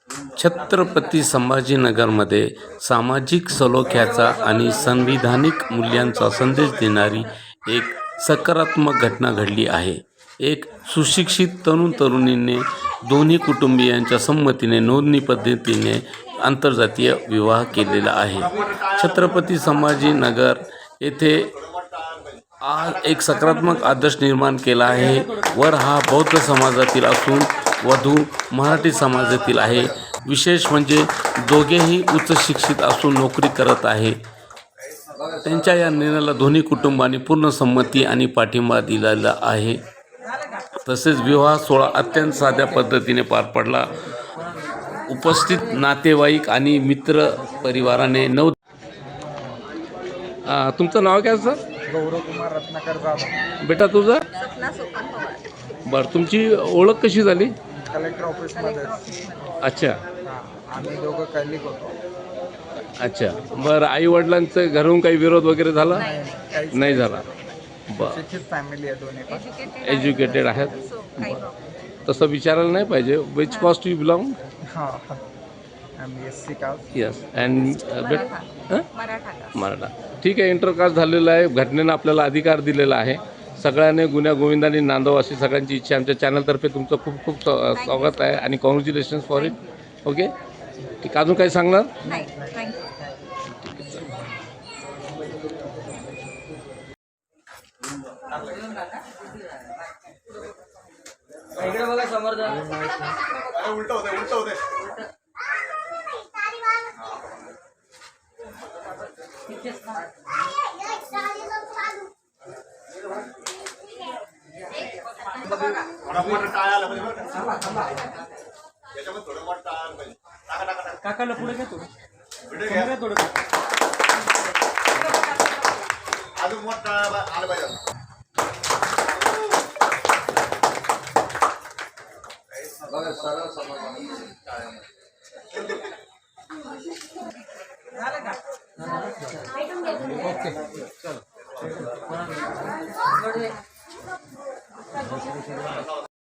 छत्रपती संभाजीनगरमध्ये सामाजिक सलोख्याचा आणि संविधानिक मूल्यांचा संदेश देणारी एक सकारात्मक घटना घडली आहे. एक सुशिक्षित तरुणीने दोन्ही कुटुंबियांच्या संमतीने नोंदणी पद्धतीने आंतरजातीय विवाह केलेला आहे. छत्रपती संभाजीनगर येथे आज एक सकारात्मक आदर्श निर्माण केला आहे. वर हा बौद्ध समाजातील असून वधू मराठी समाजातील आहे. विशेष म्हणजे दोघेही उच्च शिक्षित असून नोकरी करत आहे. त्यांच्या या निर्णयाला दोन्ही कुटुंबांनी पूर्ण संमती आणि पाठिंबा दिलेला आहे. तसेच विवाह सोहळा अत्यंत साध्या पद्धतीने पार पडला. उपस्थित नातेवाईक आणि मित्र परिवाराने तुमचं नाव काय सर? गौरव कुमार रत्नाकर जाधव. बेटा तुझं? सपना सोपान पवार. बरं, तुमची ओळख कशी झाली? कलेक्टर ऑफिसमध्ये. अच्छा आम्ही दोघं कलिक होतो. अच्छा, बरं. आई वडिलांचं घरून काही विरोध वगैरे झाला? काहीच नाही झाला. बरं, शिक्षित फॅमिली आहे दोन्ही पण. एज्युकेटेड आहेत. तसं विचारायला नाही पाहिजे. Which caste you belong? हां आम्ही SC caste. Yes. And Maratha. Maratha. ठीक आहे. इंटरकास्ट झालेला आहे. घटनेनं आपल्याला अधिकार दिलेला आहे. सगळ्यांनी गुन्ह्या गोविंदांनी नांदावं अशी सगळ्यांची इच्छा. आमच्या चॅनलतर्फे तुमचं खूप खूप स्वागत आहे आणि कॉंग्रॅच्युलेशन्स फॉर इट. ओके, ठीक. अजून काही सांगणार? नाही, थँक्यू. इकडे बघा समोर जा. उलट होते. काकाला पुढे घ्या थोडं. अजून मोठा आलं पाहिजे. सरळ समज. ओके.